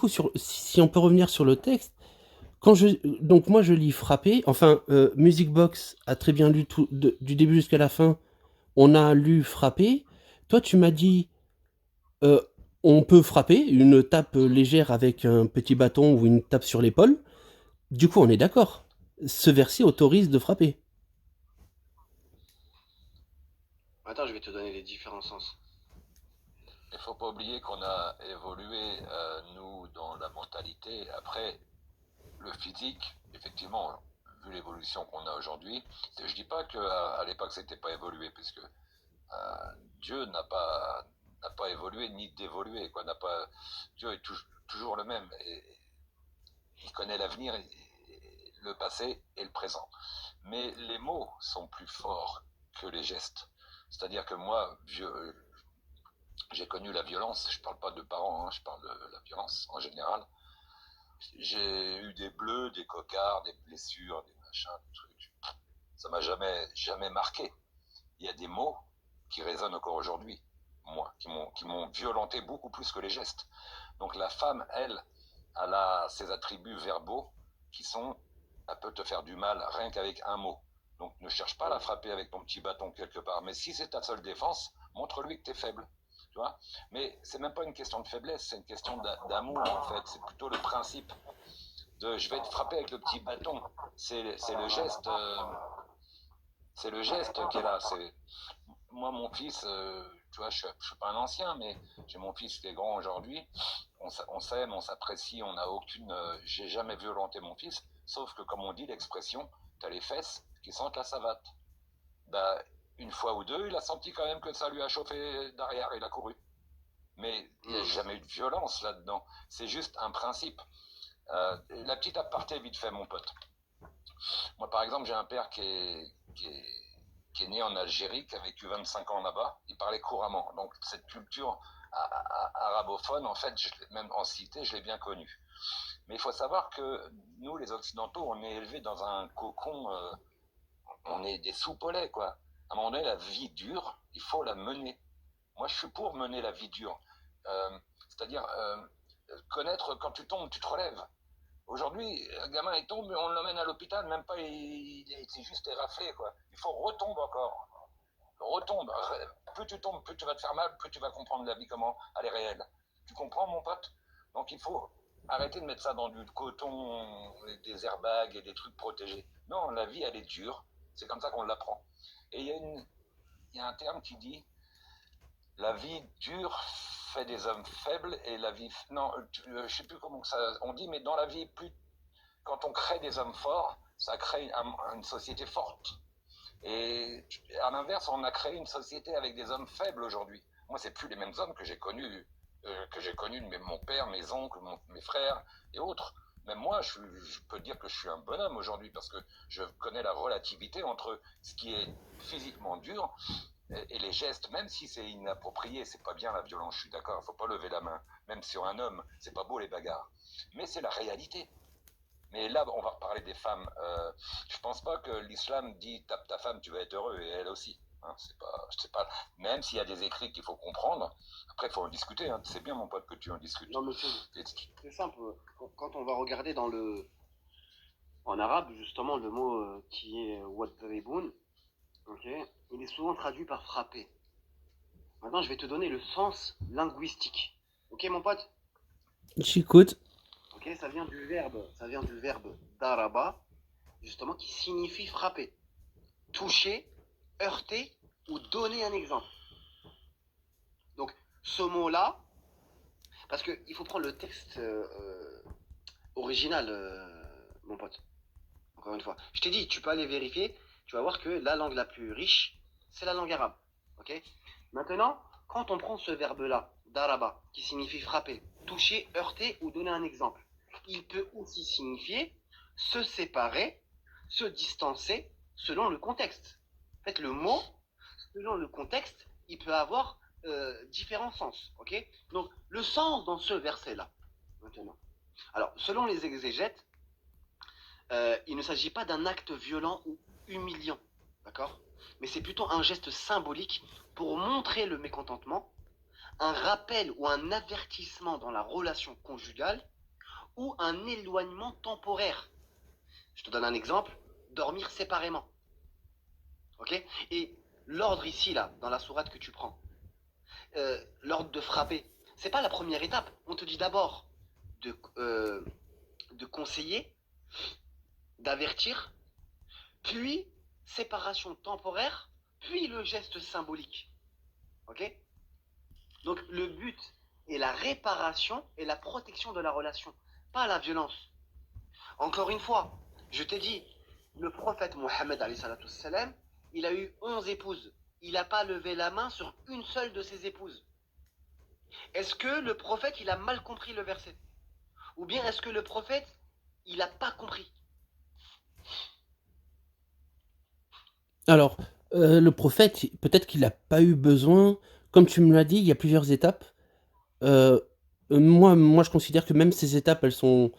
coup, si on peut revenir sur le texte, donc moi je lis frapper, enfin, Music Box a très bien lu tout, du début jusqu'à la fin, on a lu frapper. Toi, tu m'as dit, euh, on peut frapper, une tape légère avec un petit bâton ou une tape sur l'épaule. Du coup, on est d'accord. Ce verset autorise de frapper. Attends, je vais te donner les différents sens. Il faut pas oublier qu'on a évolué, nous, dans la mentalité. Après, le physique, effectivement, vu l'évolution qu'on a aujourd'hui, je dis pas qu'à l'époque c'était pas évolué, puisque Dieu n'a pas évolué ni dévolué, quoi. Dieu est toujours le même. Et il connaît l'avenir, le passé et le présent. Mais les mots sont plus forts que les gestes. C'est-à-dire que moi, j'ai connu la violence, je parle pas de parents, hein, je parle de la violence en général. J'ai eu des bleus, des cocards, des blessures, des machins, des trucs. Ça m'a jamais marqué. Il y a des mots qui résonnent encore aujourd'hui, moi, qui m'ont violenté beaucoup plus que les gestes. Donc la femme, elle a ses attributs verbaux qui sont, elle peut te faire du mal rien qu'avec un mot. Donc ne cherche pas à la frapper avec ton petit bâton quelque part. Mais si c'est ta seule défense, montre-lui que tu es faible. Tu vois. Mais c'est même pas une question de faiblesse, c'est une question d'amour en fait. C'est plutôt le principe de je vais te frapper avec le petit bâton. C'est le geste. C'est le geste qui est là. Moi, mon fils, tu vois, je suis pas un ancien, mais j'ai mon fils qui est grand aujourd'hui. On s'aime, on s'apprécie, on n'a aucune. J'ai jamais violenté mon fils, sauf que, comme on dit l'expression, t'as les fesses qui sentent la savate. Bah, une fois ou deux, il a senti quand même que ça lui a chauffé derrière, il a couru. Mais il n'y a jamais eu de violence là-dedans. C'est juste un principe. La petite aparté vite fait, mon pote. Moi, par exemple, j'ai un père qui est né en Algérie, qui a vécu 25 ans là-bas. Il parlait couramment. Donc, cette culture arabophone, en fait, même en cité, je l'ai bien connue. Mais il faut savoir que nous, les Occidentaux, on est élevés dans un cocon, on est des soupes au lait, quoi. À un moment donné, la vie dure, il faut la mener. Moi, je suis pour mener la vie dure. C'est-à-dire, connaître quand tu tombes, tu te relèves. Aujourd'hui, un gamin il tombe, on l'emmène à l'hôpital, même pas, il s'est juste éraflé, quoi. Il faut retomber encore. Retombe. Plus tu tombes, plus tu vas te faire mal, plus tu vas comprendre la vie, comment elle est réelle. Tu comprends, mon pote? Donc il faut arrêter de mettre ça dans du coton, des airbags et des trucs protégés. Non, la vie, elle est dure. C'est comme ça qu'on l'apprend. Et il y a un terme qui dit la vie dure fait des hommes faibles et la vie. Non, je sais plus comment ça. On dit, mais dans la vie, quand on crée des hommes forts, ça crée une société forte. Et à l'inverse, on a créé une société avec des hommes faibles aujourd'hui. Moi, c'est plus les mêmes hommes que j'ai connus de mon père, mes oncles, mes frères et autres. Même moi, je peux dire que je suis un bonhomme aujourd'hui parce que je connais la relativité entre ce qui est physiquement dur et les gestes, même si c'est inapproprié, c'est pas bien la violence, je suis d'accord, il faut pas lever la main, même sur un homme, c'est pas beau les bagarres. Mais c'est la réalité. Mais là, on va reparler des femmes. Je pense pas que l'islam dit tape ta femme, tu vas être heureux, et elle aussi. Hein, c'est pas, même s'il y a des écrits qu'il faut comprendre, après il faut en discuter. Hein. C'est bien, mon pote, que tu en discutes. Non, mais c'est simple. Quand on va regarder en arabe, justement, le mot qui est wadriboun, ok, il est souvent traduit par frapper. Maintenant, je vais te donner le sens linguistique. Ok, mon pote? J'écoute. Ok, ça vient du verbe daraba, justement, qui signifie frapper, toucher, heurter ou donner un exemple. Donc, ce mot-là, parce qu'il faut prendre le texte original, mon pote. Encore une fois. Je t'ai dit, tu peux aller vérifier, tu vas voir que la langue la plus riche, c'est la langue arabe. Ok. Maintenant, quand on prend ce verbe-là, daraba, qui signifie frapper, toucher, heurter ou donner un exemple, il peut aussi signifier se séparer, se distancer selon le contexte. En fait, le mot, selon le contexte, il peut avoir différents sens. Ok. Donc, le sens dans ce verset-là, maintenant. Alors, selon les exégètes, il ne s'agit pas d'un acte violent ou humiliant, d'accord? Mais c'est plutôt un geste symbolique pour montrer le mécontentement, un rappel ou un avertissement dans la relation conjugale, ou un éloignement temporaire. Je te donne un exemple, dormir séparément. Ok? Et l'ordre ici, là, dans la sourate que tu prends, l'ordre de frapper, c'est pas la première étape. On te dit d'abord de conseiller, d'avertir, puis séparation temporaire, puis le geste symbolique. Ok? Donc le but est la réparation et la protection de la relation, pas la violence. Encore une fois, je t'ai dit, le prophète Mohammed, il a eu 11 épouses. Il n'a pas levé la main sur une seule de ses épouses. Est-ce que le prophète, il a mal compris le verset? Ou bien est-ce que le prophète, il n'a pas compris? Alors, le prophète, peut-être qu'il n'a pas eu besoin, comme tu me l'as dit, il y a plusieurs étapes. Moi, je considère que même ces étapes, elles sont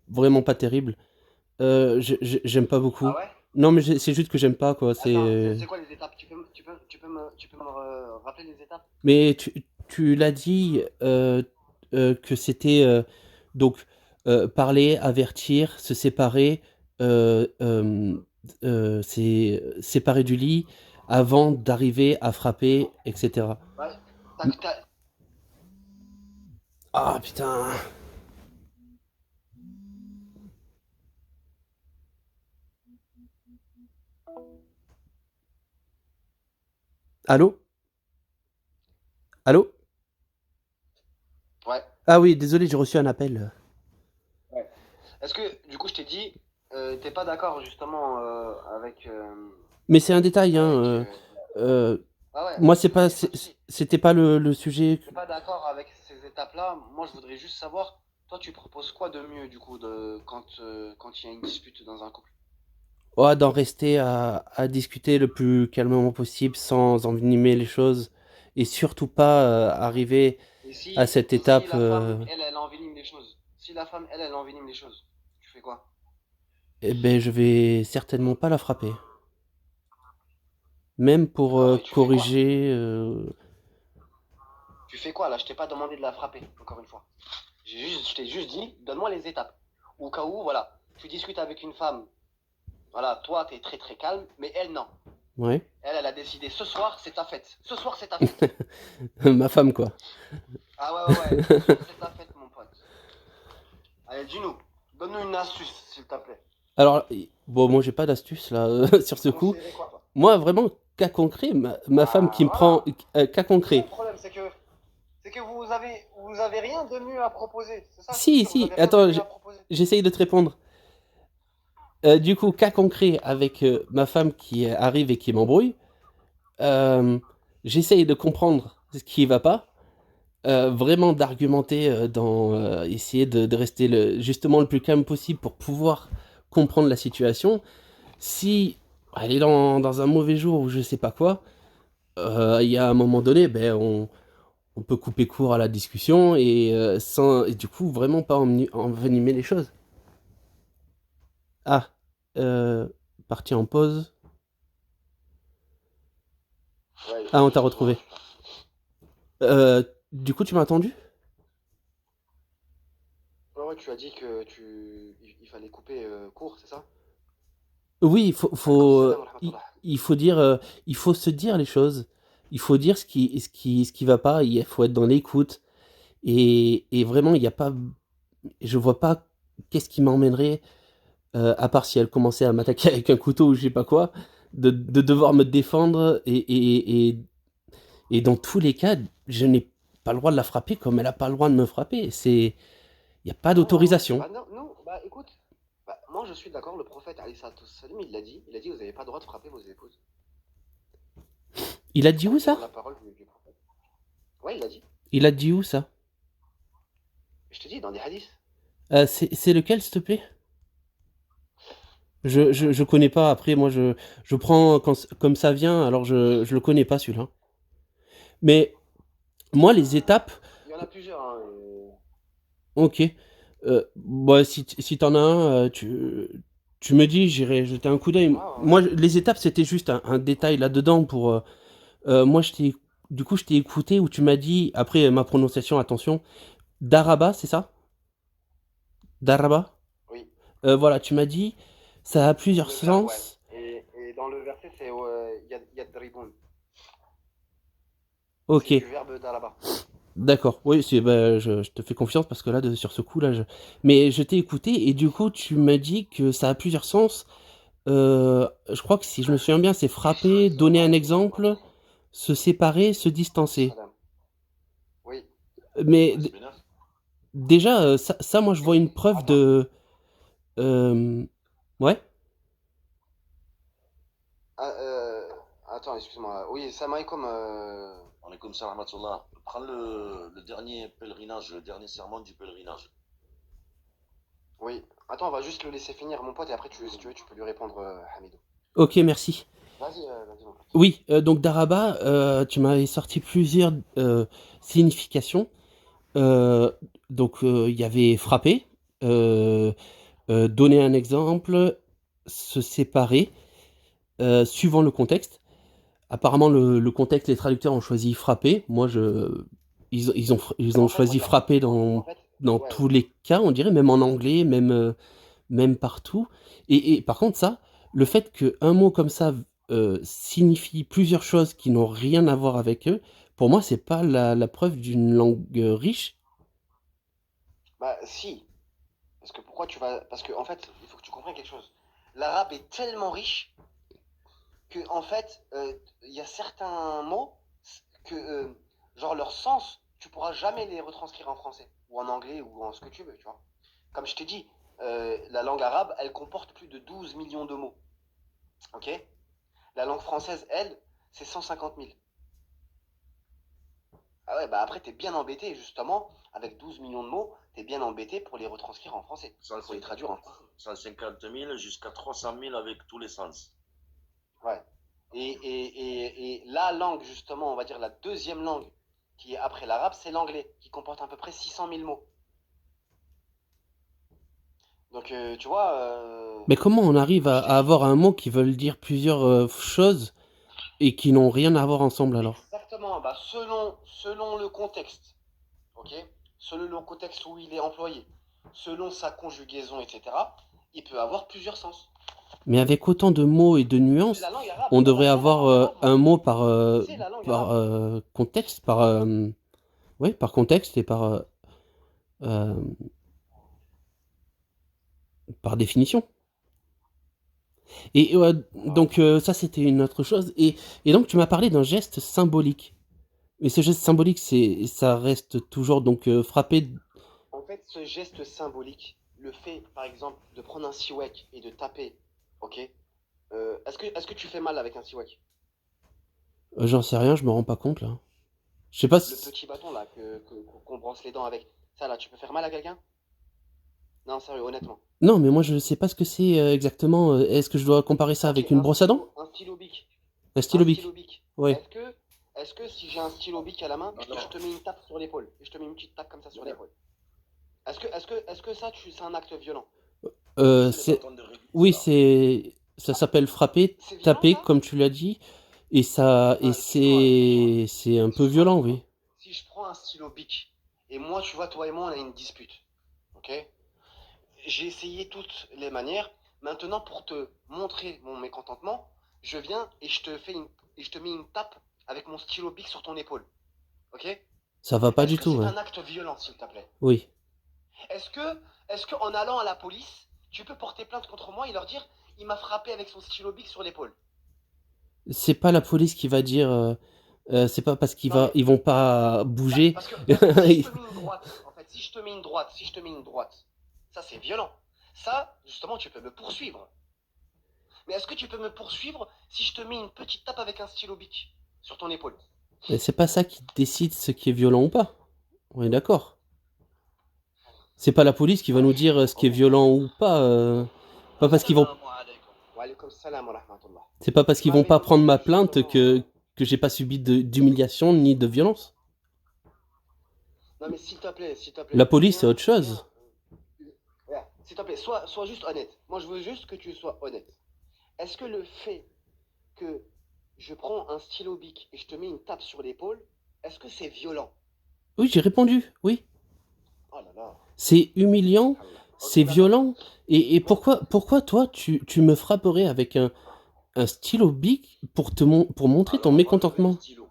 vraiment pas terribles. J'aime pas beaucoup. Ah ouais? Non, mais c'est juste que j'aime pas, quoi. Attends, c'est quoi les étapes? Tu peux me rappeler les étapes? Mais tu l'as dit que c'était donc parler, avertir, se séparer, c'est séparer du lit avant d'arriver à frapper, etc. Ouais. Ah putain. Allô? Allô? Ouais. Ah oui, désolé, j'ai reçu un appel. Ouais. Est-ce que, du coup, je t'ai dit, t'es pas d'accord justement avec, Mais c'est un détail, hein. avec ah ouais, Moi, c'est pas, y a pas de souci. c'était pas le sujet. T'es pas d'accord avec ces étapes-là? Moi, je voudrais juste savoir, toi, tu proposes quoi de mieux, du coup, quand il y a une dispute dans un couple? Ouais, d'en rester à discuter le plus calmement possible sans envenimer les choses et surtout pas arriver Et à si, cette si étape. la femme, elle envenime les choses, si la femme, elle envenime les choses, tu fais quoi? Eh ben, je vais certainement pas la frapper. Même pour D'accord, et tu fais quoi? corriger. Tu fais quoi là? Je t'ai pas demandé de la frapper, encore une fois. Je t'ai juste dit, donne-moi les étapes. Au cas où, voilà, tu discutes avec une femme, voilà, toi, t'es très très calme, mais elle, non. Ouais. Elle a décidé, ce soir, c'est ta fête. Ce soir, c'est ta fête. Ma femme, quoi. Ah ouais, ouais, ouais, ce soir, c'est ta fête, mon pote. Allez, dis-nous, donne-nous une astuce, s'il te plaît. Alors, bon, moi, j'ai pas d'astuce là sur ce Tu coup. conseillerais quoi, toi? Moi, vraiment, cas concret, ma femme qui me prend. Voilà. Cas C'est ça le concret. problème, c'est que vous avez rien de mieux à proposer. C'est ça le Si, souci, vous si, avez rien de attends, mieux à proposer. j'essaye de te répondre. Du coup, cas concret avec ma femme qui arrive et qui m'embrouille. J'essaye de comprendre ce qui va pas, vraiment d'argumenter dans essayer de rester justement le plus calme possible pour pouvoir comprendre la situation. Si elle est dans un mauvais jour ou je sais pas quoi, il y a un moment donné, ben on peut couper court à la discussion et du coup vraiment pas envenimer les choses. Ah, euh, parti en pause. Ouais, Ah, on t'a excuse-moi. retrouvé. Du coup, tu m'as entendu? Ouais, ouais, tu as dit que il fallait couper court, c'est ça? Oui, Alaikum salam wa rahmatullah. il faut dire, il faut se dire les choses. Il faut dire ce qui va pas. Il faut être dans l'écoute. Et vraiment, il y a pas, je vois pas qu'est-ce qui m'emmènerait, à part si elle commençait à m'attaquer avec un couteau ou je sais pas quoi, de devoir me défendre. Et dans tous les cas, je n'ai pas le droit de la frapper comme elle a pas le droit de me frapper. Il n'y a pas Non, non, non. d'autorisation. Bah non, non, bah écoute, bah, moi je suis d'accord, le prophète alayhi salatu wassalam, il a dit, vous n'avez pas le droit de frapper vos épouses. Il a dit Ça, où c'est dans ça? la parole du prophète. Ouais, il a dit. Il a dit où ça? Je te dis, dans des hadiths. C'est lequel, s'il te plaît? Je connais pas. Après, moi, je prends comme ça vient. Alors, je le connais pas celui-là. Mais moi, les étapes, Il y en a plusieurs, hein. ok. Bah, si t'en as un, tu me dis, j'irai jeter un coup d'œil. Ouais, ouais, ouais. Moi, les étapes, c'était juste un détail là-dedans pour. Moi, du coup, je t'ai écouté où tu m'as dit, après ma prononciation, attention, Daraba, c'est ça? Daraba. Oui. Voilà, tu m'as dit, ça a plusieurs Le verbe, ouais. sens. Et dans le verset, c'est yadribun. Ok, C'est du verbe daraba. d'accord. Oui, je te fais confiance parce que là, sur ce coup-là, mais je t'ai écouté et du coup, tu m'as dit que ça a plusieurs sens. Je crois que si je me souviens bien, c'est frapper, donner un exemple, se séparer, se distancer. Salam. Oui. Mais Ouais, c'est bien. déjà, ça, moi, je vois une preuve Attends. de... Ouais. Ah, attends, excuse-moi. Oui, salam alaikum. Alaykoum salam wa rahmatullah. Prends le dernier pèlerinage, le dernier serment du pèlerinage. Oui. Attends, on va juste le laisser finir, mon pote, et après, si tu veux, tu peux lui répondre, Hamidou. Ok, merci. Vas-y, mon pote. Oui, donc Daraba, tu m'avais sorti plusieurs significations. Donc il y avait frapper, donner un exemple, se séparer, suivant le contexte. Apparemment, le contexte, les traducteurs ont choisi frapper. Moi, ils ont En fait, choisi regarde. frapper En fait, dans ouais. tous les cas, on dirait, même en anglais, même partout. Et par contre, ça, le fait qu'un mot comme ça signifie plusieurs choses qui n'ont rien à voir avec eux, pour moi, c'est pas la preuve d'une langue riche. Bah, si. Parce que pourquoi tu vas. Parce que, en fait, il faut que tu comprennes quelque chose. L'arabe est tellement riche que, en fait, il y a certains mots que, genre, leur sens, tu pourras jamais les retranscrire en français, ou en anglais, ou en ce que tu veux, tu vois. Comme je t'ai dit, la langue arabe, elle comporte plus de 12 millions de mots. Ok? La langue française, elle, c'est 150 000. Ah ouais, bah après, t'es bien embêté, justement, avec 12 millions de mots, t'es bien embêté pour les retranscrire en français, pour les traduire en français. 150 000 jusqu'à 300 000 avec tous les sens. Ouais. Et la langue, justement, on va dire la deuxième langue qui est après l'arabe, c'est l'anglais, qui comporte à peu près 600 000 mots. Donc, tu vois, Mais comment on arrive comme je t'ai à dit, avoir un mot qui veut dire plusieurs choses et qui n'ont rien à voir ensemble alors? exactement, bah, selon le contexte, ok? Selon le contexte où il est employé, selon sa conjugaison, etc., il peut avoir plusieurs sens. Mais avec autant de mots et de C'est nuances, la langue arabe. on Ah bah, devrait c'est la avoir langue arabe, mon un pote. mot C'est la langue par arabe. contexte, ouais, par contexte et euh, par définition. Et donc ça c'était une autre chose. Et donc tu m'as parlé d'un geste symbolique. Et ce geste symbolique, ça reste toujours donc frapper. En fait, ce geste symbolique, le fait, par exemple, de prendre un siwak et de taper, ok? Est-ce que tu fais mal avec un siwak? J'en sais rien, je me rends pas compte là. Je sais pas. Le petit bâton là, qu'on brosse les dents avec. Ça là, tu peux faire mal à quelqu'un? Non, sérieux, honnêtement. Non, mais moi je sais pas ce que c'est exactement. Est-ce que je dois comparer ça Ok, avec une brosse à dents? un stylo bic. Un Un stylo stylo bic. bic. Ouais. Est-ce que si j'ai un stylo bic à la main, Non, et je te mets une tape sur l'épaule, et je te mets une petite tape comme ça sur l'épaule, est-ce que ça, c'est un acte violent? C'est les bâtons de rugby, Oui, ça. ça s'appelle frapper, C'est violent taper, ça? comme tu l'as dit, et Non, excuse-moi. c'est un peu Excuse-moi, violent, excuse-moi. oui. Si je prends un stylo bic, et moi, tu vois, toi et moi, on a une dispute, ok? J'ai essayé toutes les manières. Maintenant, pour te montrer mon mécontentement, je viens et je te mets une tape avec mon stylo bic sur ton épaule. Ok? Ça va pas Est-ce du que tout, c'est ouais. un acte violent, s'il te plaît? Oui. Est-ce que en allant à la police, tu peux porter plainte contre moi et leur dire il m'a frappé avec son stylo bic sur l'épaule? C'est pas la police qui va dire. C'est pas parce Non mais ils vont pas bah, bouger. parce que si je te mets une droite, en fait, si je te mets une droite, ça c'est violent. Ça, justement, tu peux me poursuivre. Mais est-ce que tu peux me poursuivre si je te mets une petite tape avec un stylo bic sur ton épaule? Mais c'est pas ça qui décide ce qui est violent ou pas. On est d'accord. C'est pas la police qui va nous dire ce qui est violent ou pas. Pas parce qu'ils vont. Assalamu alaikum. Wa alaykoum salam wa rahmatullah. C'est pas parce Tu qu'ils vont m'avais pas prendre ma demandé plainte justement. que j'ai pas subi d'humiliation ni de violence. Non mais s'il te La plaît, police, c'est autre chose. ouais, s'il te plaît, sois juste honnête. Moi je veux juste que tu sois honnête. Est-ce que le fait que je prends un stylo bic et je te mets une tape sur l'épaule, est-ce que c'est violent? Oui, j'ai répondu. Oui. Oh là là. C'est humiliant. Allah. C'est d'accord. violent. Et pourquoi toi, tu me frapperais avec un stylo bic pour montrer ton Alors, moi, j'avais un mécontentement? stylo.